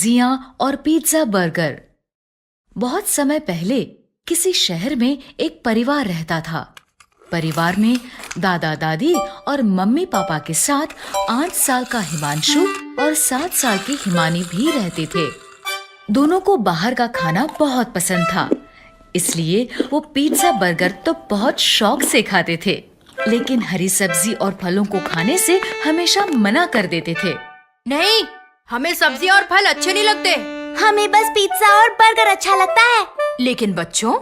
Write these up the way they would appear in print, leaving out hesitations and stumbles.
जिया और pizza burger. बहुत समय पहले किसी शहर में एक परिवार रहता था। परिवार में दादा दादी और मम्मी पापा के साथ 8 साल का हिमांशु और 7 साल की हिमानी भी रहते थे। दोनों को बाहर का खाना बहुत पसंद था, इसलिए वो पिज्जा बर्गर तो बहुत शौक से खाते थे, लेकिन हरी सब्जी और फलों को खाने से हमेशा मना कर देते थे। नहीं, हमें सब्जी और फल अच्छे नहीं लगते। हमें बस पिज्जा और बर्गर अच्छा लगता है। लेकिन बच्चों,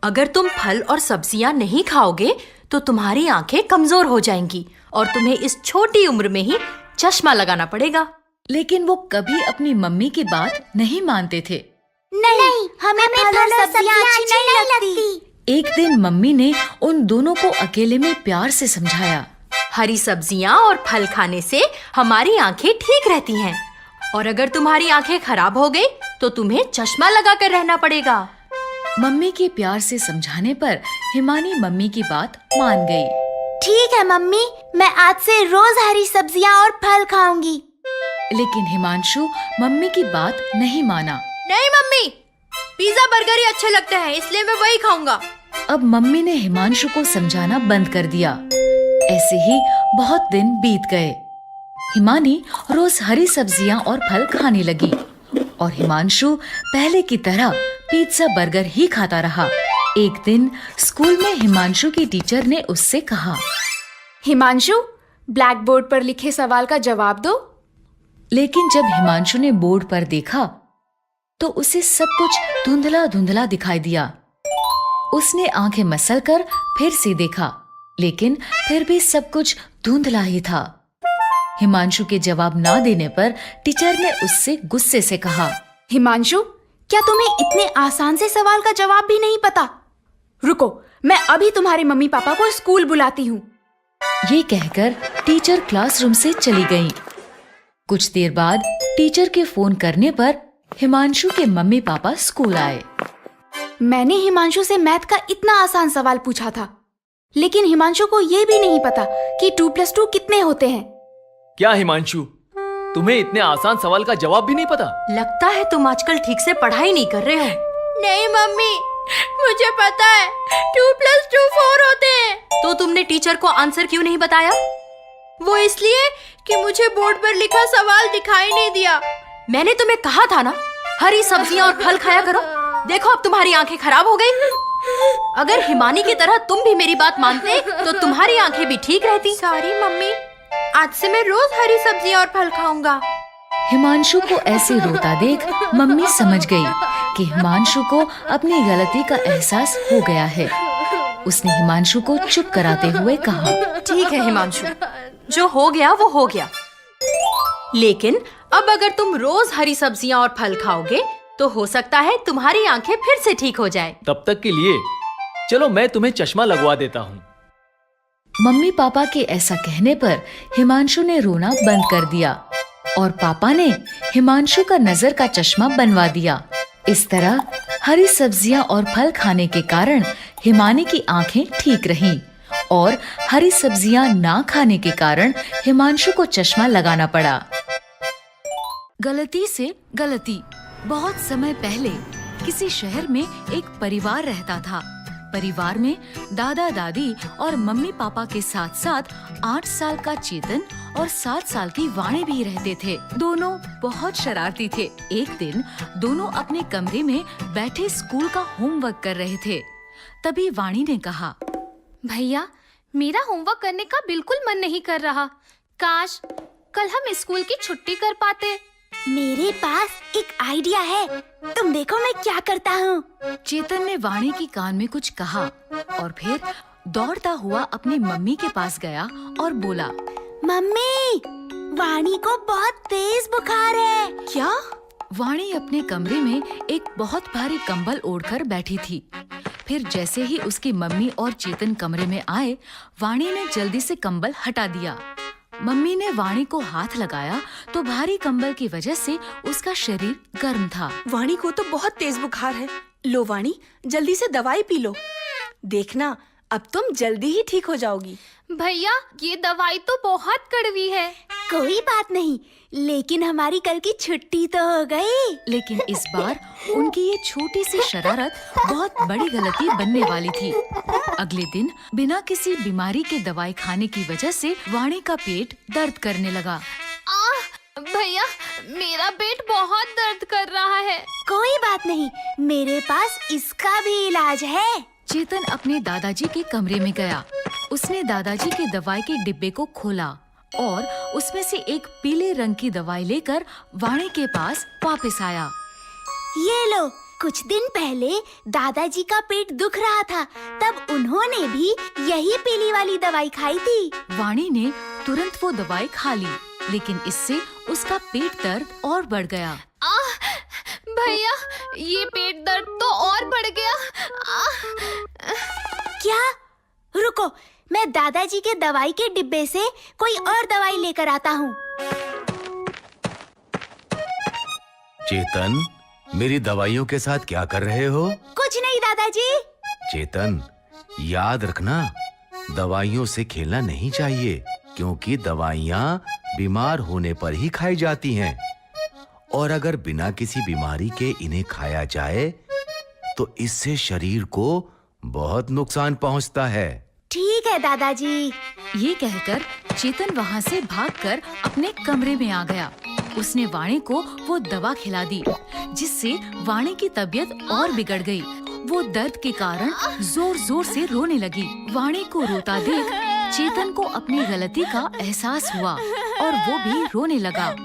अगर तुम फल और सब्जियां नहीं खाओगे तो तुम्हारी आंखें कमजोर हो जाएंगी और तुम्हें इस छोटी उम्र में ही चश्मा लगाना पड़ेगा। लेकिन वो कभी अपनी मम्मी की बात नहीं मानते थे। नहीं, हमें फल और सब्जियां अच्छी नहीं लगती। एक दिन मम्मी ने उन दोनों को अकेले में प्यार से समझाया। हरी सब्जियां और फल खाने से हमारी आंखें ठीक रहती हैं, और अगर तुम्हारी आंखें खराब हो गई तो तुम्हें चश्मा लगाकर रहना पड़ेगा। मम्मी के प्यार से समझाने पर हिमानी मम्मी की बात मान गई। ठीक है मम्मी, मैं आज से रोज हरी सब्जियां और फल खाऊंगी। लेकिन हिमांशु मम्मी की बात नहीं माना। नहीं मम्मी, पिज्जा बर्गर ही अच्छे लगते हैं, इसलिए मैं वही खाऊंगा। अब मम्मी ने हिमांशु को समझाना बंद कर दिया। ऐसे ही बहुत दिन बीत गए। हिमानी रोज हरी सब्जियां और फल खाने लगी और हिमांशु पहले की तरह पिज्जा बर्गर ही खाता रहा। एक दिन स्कूल में हिमांशु की टीचर ने उससे कहा, हिमांशु, ब्लैक बोर्ड पर लिखे सवाल का जवाब दो। लेकिन जब हिमांशु ने बोर्ड पर देखा तो उसे सब कुछ धुंधला धुंधला दिखाई दिया। उसने आंखें मसलकर फिर से देखा, लेकिन फिर भी सब कुछ धुंधला ही था। हिमांशु के जवाब ना देने पर टीचर ने उससे गुस्से से कहा, हिमांशु, क्या तुम्हें इतने आसान से सवाल का जवाब भी नहीं पता? रुको, मैं अभी तुम्हारे मम्मी पापा को स्कूल बुलाती हूँ। ये कहकर टीचर क्लासरूम से चली गई। कुछ देर बाद टीचर के फोन करने पर हिमांशु के मम्मी पापा स्कूल आए। मैंने हिमांशु से मैथ का इतना आसान सवाल पूछा था, लेकिन हिमांशु को ये भी नहीं पता कि 2+2 कितने होते हैं। क्या हिमांशु, तुम्हें इतने आसान सवाल का जवाब भी नहीं पता? लगता है तुम आजकल ठीक से पढ़ाई नहीं कर रहे हो। नहीं मम्मी, मुझे पता है 2+2 4 होते हैं। तो तुमने टीचर को आंसर क्यों नहीं बताया? वो इसलिए कि मुझे बोर्ड पर लिखा सवाल दिखाई नहीं दिया। मैंने तुम्हें कहा था ना, हरी सब्जियां और फल खाया करो। देखो, अब तुम्हारी आंखें खराब हो गई। अगर हिमानी की तरह तुम भी मेरी बात मानते तो तुम्हारी आंखें भी ठीक रहती। सॉरी मम्मी, आज से मैं रोज हरी सब्जियां और फल खाऊंगा। हिमांशु को ऐसे रोता देख मम्मी समझ गई कि हिमांशु को अपनी गलती का एहसास हो गया है। उसने हिमांशु को चुप कराते हुए कहा, ठीक है हिमांशु, जो हो गया वो हो गया। लेकिन अब अगर तुम रोज हरी सब्जियां और फल खाओगे तो हो सकता है तुम्हारी आंखें फिर से ठीक हो जाएं। तब तक के लिए चलो मैं तुम्हें चश्मा लगवा देता हूँ। मम्मी पापा के ऐसा कहने पर हिमांशु ने रोना बंद कर दिया और पापा ने हिमांशु का नजर का चश्मा बनवा दिया। इस तरह हरी सब्जियां और फल खाने के कारण हिमानी की आंखें ठीक रहीं और हरी सब्जियां ना खाने के कारण हिमांशु को चश्मा लगाना पड़ा। गलती से गलती। बहुत समय पहले किसी शहर में एक परिवार रहता था। परिवार में दादा दादी और मम्मी पापा के साथ साथ 8 साल का चेतन और 7 साल की वाणी भी रहते थे। दोनों बहुत शरारती थे। एक दिन दोनों अपने कमरे में बैठे स्कूल का होमवर्क कर रहे थे। तभी वाणी ने कहा, भैया, मेरा होमवर्क करने का बिल्कुल मन नहीं कर रहा। काश कल हम स्कूल की छुट्टी कर पाते। मेरे पास एक आइडिया है, तुम देखो मैं क्या करता हूँ। चेतन ने वाणी की कान में कुछ कहा और फिर दौड़ता हुआ अपनी मम्मी के पास गया और बोला, मम्मी, वाणी को बहुत तेज बुखार है। क्या? वाणी अपने कमरे में एक बहुत भारी कंबल ओढ़कर बैठी थी। फिर जैसे ही उसकी मम्मी और चेतन कमरे में आए, वाणी ने जल्दी से कंबल हटा दिया। मम्मी ने वाणी को हाथ लगाया तो भारी कंबल की वजह से उसका शरीर गर्म था। वाणी को तो बहुत तेज बुखार है। लो वाणी, जल्दी से दवाई पी लो। देखना, अब तुम जल्दी ही ठीक हो जाओगी। भैया ये दवाई तो बहुत कड़वी है। कोई बात नहीं, लेकिन हमारी कल की छुट्टी तो हो गई। लेकिन इस बार उनकी ये छोटी सी शरारत बहुत बड़ी गलती बनने वाली थी। अगले दिन बिना किसी बीमारी के दवाई खाने की वजह से वाणी का पेट दर्द करने लगा। भैया मेरा पेट बहुत दर्द कर रहा है। कोई बात नहीं, मेरे पास इसका भी इलाज है। चेतन अपने दादाजी के कमरे में गया। उसने दादाजी के दवाई के डिब्बे को खोला और उसमें से एक पीले रंग की दवाई लेकर वाणी के पास वापस आया। ये लो, कुछ दिन पहले दादाजी का पेट दुख रहा था, तब उन्होंने भी यही पीली वाली दवाई खाई थी। वाणी ने तुरंत वो दवाई खा ली, लेकिन इससे उसका पेट दर्द और बढ़ गया। भैया ये पेट दर्द तो और बढ़ गया। क्या? रुको, मैं दादाजी के दवाई के डिब्बे से कोई और दवाई लेकर आता हूँ। चेतन, मेरी दवाइयों के साथ क्या कर रहे हो? कुछ नहीं दादाजी। चेतन, याद रखना, दवाइयों से खेलना नहीं चाहिए, क्योंकि दवाइयाँ बीमार होने पर ही खाई जाती हैं, और अगर बिना किसी बीमारी के इन्हें खाया जाए तो इससे शरीर को बहुत नुकसान पहुंचता है। ठीक है दादाजी। ये कहकर चेतन वहाँ से भागकर अपने कमरे में आ गया। उसने वाणी को वो दवा खिला दी, जिससे वाणी की तबीयत और बिगड़ गई। वो दर्द के कारण जोर जोर से रोने लगी। वाणी को रोता देख चेतन को अपनी गलती का एहसास हुआ और वो भी रोने लगा।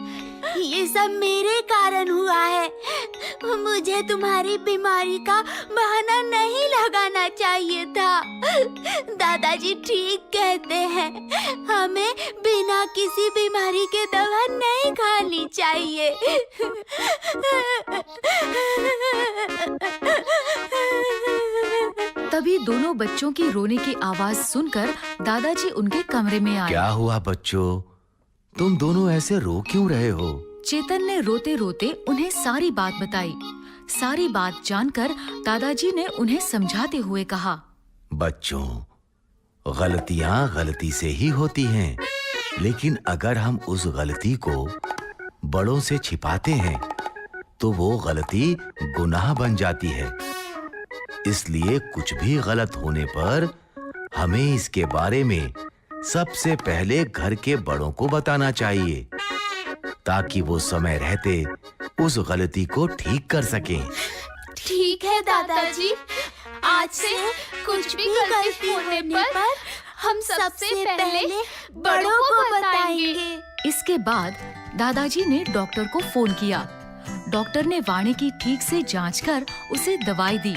ये सब मेरे कारण हुआ है। मुझे तुम्हारी बीमारी का बहाना नहीं लगाना चाहिए था। दादाजी ठीक कहते हैं, हमें बिना किसी बीमारी के दवा नहीं खानी चाहिए। तभी दोनों बच्चों की रोने की आवाज सुनकर दादाजी उनके कमरे में आए। क्या हुआ बच्चों? तुम दोनों ऐसे रो क्यों रहे हो? चेतन ने रोते रोते उन्हें सारी बात बताई। सारी बात जानकर दादाजी ने उन्हें समझाते हुए कहा, बच्चों, गलतियां गलती से ही होती हैं, लेकिन अगर हम उस गलती को बड़ों से छिपाते हैं तो वो गलती गुनाह बन जाती है। इसलिए कुछ भी गलत होने पर हमें इसके बारे में सबसे पहले घर के बड़ों को बताना चाहिए, ताकि वो समय रहते उस गलती को ठीक कर सकें। ठीक है दादाजी, आज से कुछ भी गलती होने पर हम सबसे पहले बड़ों को बताएंगे। इसके बाद दादाजी ने डॉक्टर को फोन किया। डॉक्टर ने वाणी की ठीक से जांच कर उसे दवाई दी,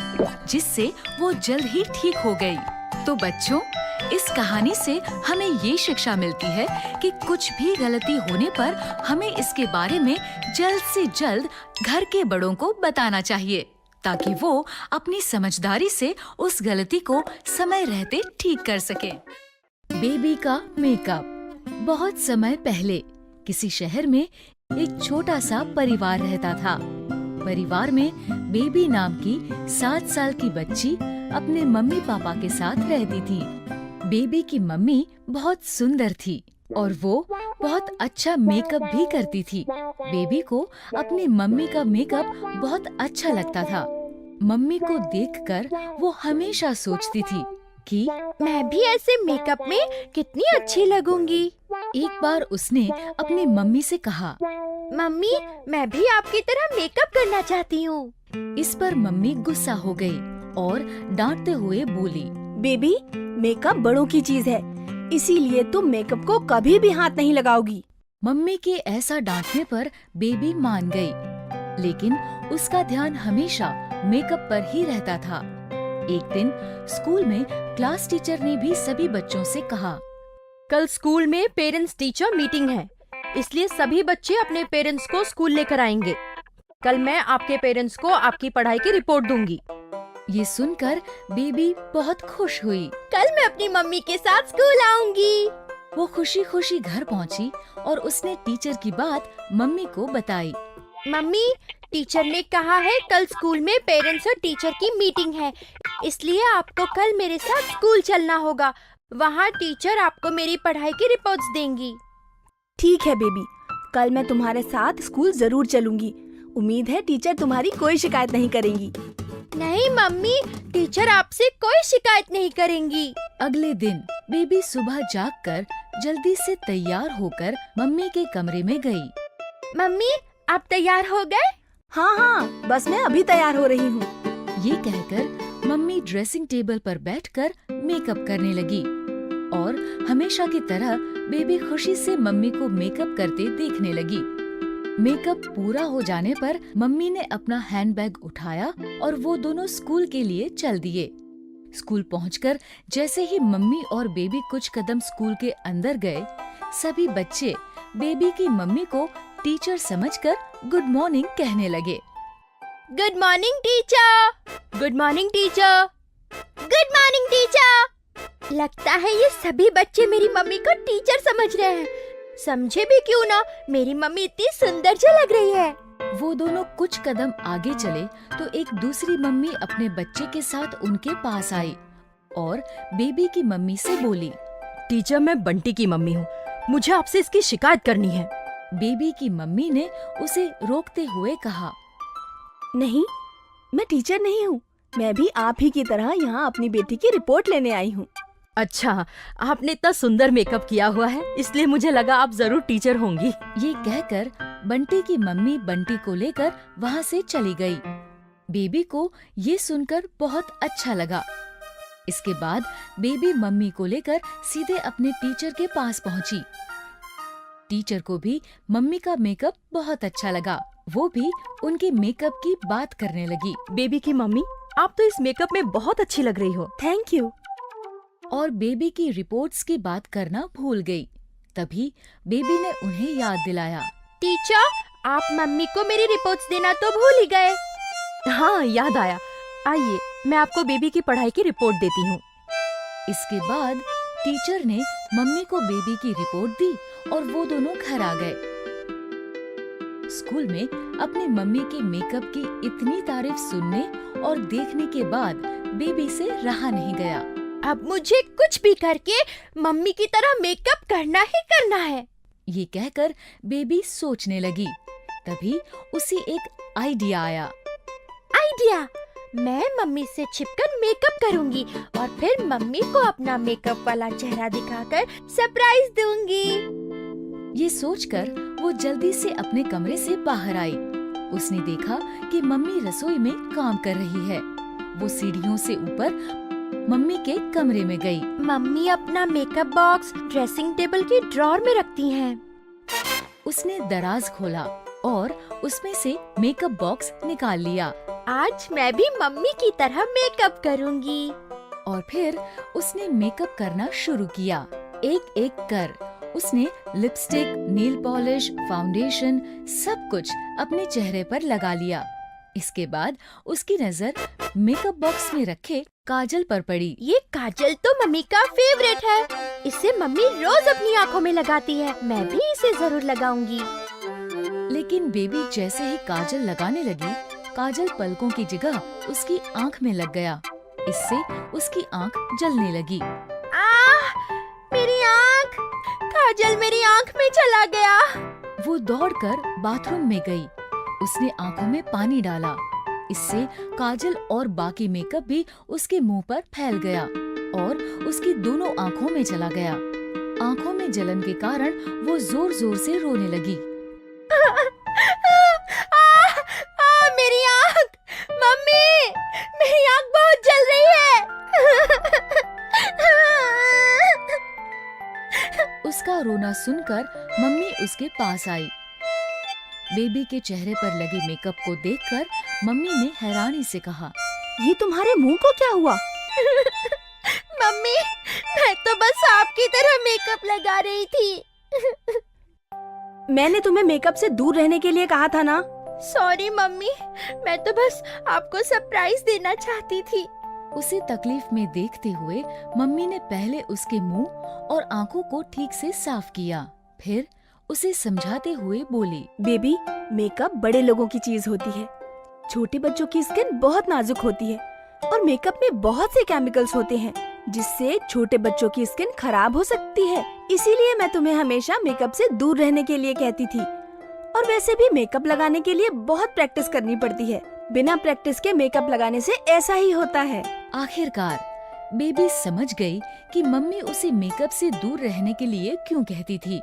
जिससे वो जल्द ही ठीक हो गई। तो बच्चों, इस कहानी से हमें ये शिक्षा मिलती है कि कुछ भी गलती होने पर हमें इसके बारे में जल्द से जल्द घर के बड़ों को बताना चाहिए, ताकि वो अपनी समझदारी से उस गलती को समय रहते ठीक कर सके। बेबी का मेकअप। बहुत समय पहले किसी शहर में एक छोटा सा परिवार रहता था। परिवार में बेबी नाम की 7 साल की बच्ची अपने मम्मी पापा के साथ रहती थी। बेबी की मम्मी बहुत सुंदर थी और वो बहुत अच्छा मेकअप भी करती थी। बेबी को अपनी मम्मी का मेकअप बहुत अच्छा लगता था। मम्मी को देखकर वो हमेशा सोचती थी कि मैं भी ऐसे मेकअप में कितनी अच्छी लगूंगी। एक बार उसने अपनी मम्मी से कहा, मम्मी, मैं भी आपकी तरह मेकअप करना चाहती हूँ। इस पर मम्मी गुस्सा हो गई और डांटते हुए बोली, बेबी, मेकअप बड़ों की चीज है, इसीलिए तुम मेकअप को कभी भी हाथ नहीं लगाओगी। मम्मी के ऐसा डांटने पर बेबी मान गई, लेकिन उसका ध्यान हमेशा मेकअप पर ही रहता था। एक दिन स्कूल में क्लास टीचर ने भी सभी बच्चों से कहा, कल स्कूल में पेरेंट्स टीचर मीटिंग है, इसलिए सभी बच्चे अपने पेरेंट्स को स्कूल लेकर आएंगे। कल मैं आपके पेरेंट्स को आपकी पढ़ाई की रिपोर्ट दूंगी। ये सुनकर बेबी बहुत खुश हुई। कल मैं अपनी मम्मी के साथ स्कूल आऊंगी। वो खुशी खुशी घर पहुंची और उसने टीचर की बात मम्मी को बताई। मम्मी, टीचर ने कहा है कल स्कूल में पेरेंट्स और टीचर की मीटिंग है, इसलिए आपको कल मेरे साथ स्कूल चलना होगा। वहाँ टीचर आपको मेरी पढ़ाई की रिपोर्ट्स देंगी। ठीक है बेबी, कल मैं तुम्हारे साथ स्कूल जरूर चलूंगी। उम्मीद है टीचर तुम्हारी कोई शिकायत नहीं करेंगी। नहीं मम्मी, टीचर आपसे कोई शिकायत नहीं करेंगी। अगले दिन बेबी सुबह जागकर जल्दी से तैयार होकर मम्मी के कमरे में गई। मम्मी, आप तैयार हो गए? हाँ हाँ, बस मैं अभी तैयार हो रही हूँ। ये कहकर मम्मी ड्रेसिंग टेबल पर बैठकर मेकअप करने लगी और हमेशा की तरह बेबी खुशी से मम्मी को मेकअप करते देखने लगी। मेकअप पूरा हो जाने पर मम्मी ने अपना हैंडबैग उठाया और वो दोनों स्कूल के लिए चल दिए। स्कूल पहुंचकर जैसे ही मम्मी और बेबी कुछ कदम स्कूल के अंदर गए, सभी बच्चे बेबी की मम्मी को टीचर समझकर गुड मॉर्निंग कहने लगे। Good morning teacher. Good morning teacher. Good morning teacher. लगता है ये सभी बच्चे मेरी मम्मी को टीचर समझ रहे हैं। समझे भी क्यों ना, मेरी मम्मी इतनी सुंदर जो लग रही है। वो दोनों कुछ कदम आगे चले तो एक दूसरी मम्मी अपने बच्चे के साथ उनके पास आई और बेबी की मम्मी से बोली, टीचर, मैं बंटी की मम्मी हूँ, मुझे आपसे इसकी शिकायत करनी है। बेबी की मम्मी ने उसे रोकते हुए कहा, नहीं, मैं टीचर नहीं हूँ। मैं भी आप ही की तरह यहाँ अपनी बेटी की रिपोर्ट लेने आई हूँ। अच्छा, आपने इतना सुंदर मेकअप किया हुआ है, इसलिए मुझे लगा आप जरूर टीचर होंगी। ये कहकर बंटी की मम्मी बंटी को लेकर वहाँ से चली गई। बेबी को ये सुनकर बहुत अच्छा लगा। इसके बाद बेबी मम्मी को लेकर सीधे अपने टीचर के पास पहुँची। टीचर को भी मम्मी का मेकअप बहुत अच्छा लगा। वो भी उनके मेकअप की बात करने लगी। बेबी की मम्मी, आप तो इस मेकअप में बहुत अच्छी लग रही हो। Thank you. और बेबी की रिपोर्ट्स की बात करना भूल गई। तभी बेबी ने उन्हें याद दिलाया, टीचर, आप मम्मी को मेरी रिपोर्ट्स देना तो भूल ही गए। हाँ, याद आया। आइए, मैं आपको बेबी की पढ़ाई की रिपोर्ट देती हूँ। इसके बाद टीचर ने मम्मी को बेबी की रिपोर्ट दी और वो दोनों घर आ गए। स्कूल में अपनी मम्मी के मेकअप की इतनी तारीफ सुनने और देखने के बाद बेबी से रहा नहीं गया। अब मुझे कुछ भी करके मम्मी की तरह मेकअप करना ही करना है। ये कहकर बेबी सोचने लगी। तभी उसे एक आइडिया आया। आइडिया, मैं मम्मी से छिपकर मेकअप करूंगी और फिर मम्मी को अपना मेकअप वाला चेहरा दिखाकर सरप्राइज दूंगी। ये सोचकर वो जल्दी से अपने कमरे से बाहर आई। उसने देखा कि मम्मी रसोई में काम कर रही है। वो सीढ़ियों से ऊपर मम्मी के कमरे में गई। मम्मी अपना मेकअप बॉक्स ड्रेसिंग टेबल की ड्रॉर में रखती हैं। उसने दराज खोला और उसमें से मेकअप बॉक्स निकाल लिया। आज मैं भी मम्मी की तरह मेकअप करूंगी। और फिर उसने मेकअप करना शुरू किया। एक एक कर उसने लिपस्टिक, नेल पॉलिश, फाउंडेशन सब कुछ अपने चेहरे पर लगा लिया। इसके बाद उसकी नजर मेकअप बॉक्स में रखे काजल पर पड़ी। ये काजल तो मम्मी का फेवरेट है। इसे मम्मी रोज अपनी आँखों में लगाती है। मैं भी इसे जरूर लगाऊंगी। लेकिन बेबी जैसे ही काजल लगाने लगी, काजल पलकों की जगह उसकी आँख में लग गया। इससे उसकी आँख जलने लगी। मेरी आँख! काजल मेरी आँख में चला गया। वो दौड़कर बाथरूम में गई। उसने आँखों में पानी डाला। इससे काजल और बाकी मेकअप भी उसके मुंह पर फैल गया और उसकी दोनों आँखों में चला गया। आँखों में जलन के कारण वो जोर जोर से रोने लगी। मेरी आँख! मम्मी, मेरी आँख बहुत जल रही है। उसका रोना सुनकर मम्मी उसके पास आई। बेबी के चेहरे पर लगे मेकअप को देखकर मम्मी ने हैरानी से कहा, ये तुम्हारे मुंह को क्या हुआ? मम्मी, मैं तो बस आपकी तरह मेकअप लगा रही थी। मैंने तुम्हें मेकअप से दूर रहने के लिए कहा था ना। सॉरी मम्मी, मैं तो बस आपको सरप्राइज देना चाहती थी। उसे तकलीफ में देखते हुए मम्मी ने पहले उसके मुंह और आंखों को ठीक से साफ किया। फिर उसे समझाते हुए बोली। बेबी, मेकअप बड़े लोगों की चीज होती है। छोटे बच्चों की स्किन बहुत नाजुक होती है और मेकअप में बहुत से केमिकल्स होते हैं जिससे छोटे बच्चों की स्किन खराब हो सकती है। इसीलिए मैं तुम्हें हमेशा मेकअप से दूर रहने के लिए कहती थी। और वैसे भी मेकअप लगाने के लिए बहुत प्रैक्टिस करनी पड़ती है। बिना प्रैक्टिस के मेकअप लगाने से ऐसा ही होता है। आखिरकार बेबी समझ गई कि मम्मी उसे मेकअप से दूर रहने के लिए क्यों कहती थी।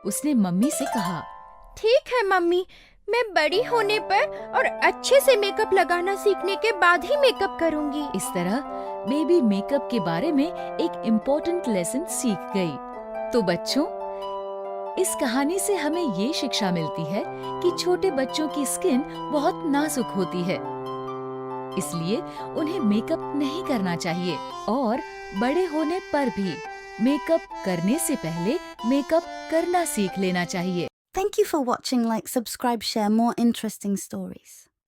उसने मम्मी से कहा, ठीक है मम्मी, मैं बड़ी होने पर और अच्छे से मेकअप लगाना सीखने के बाद ही मेकअप करूंगी। इस तरह बेबी मेकअप के बारे में एक इम्पोर्टेंट लेसन सीख गई। तो बच्चों, इस कहानी से हमें ये शिक्षा मिलती है कि छोटे बच्चों की स्किन बहुत नाजुक होती है, इसलिए उन्हें मेकअप नहीं करना चाहिए और बड़े होने पर भी मेकअप करने से पहले मेकअप करना सीख लेना चाहिए। Thank you for watching. Like, subscribe, share more interesting stories.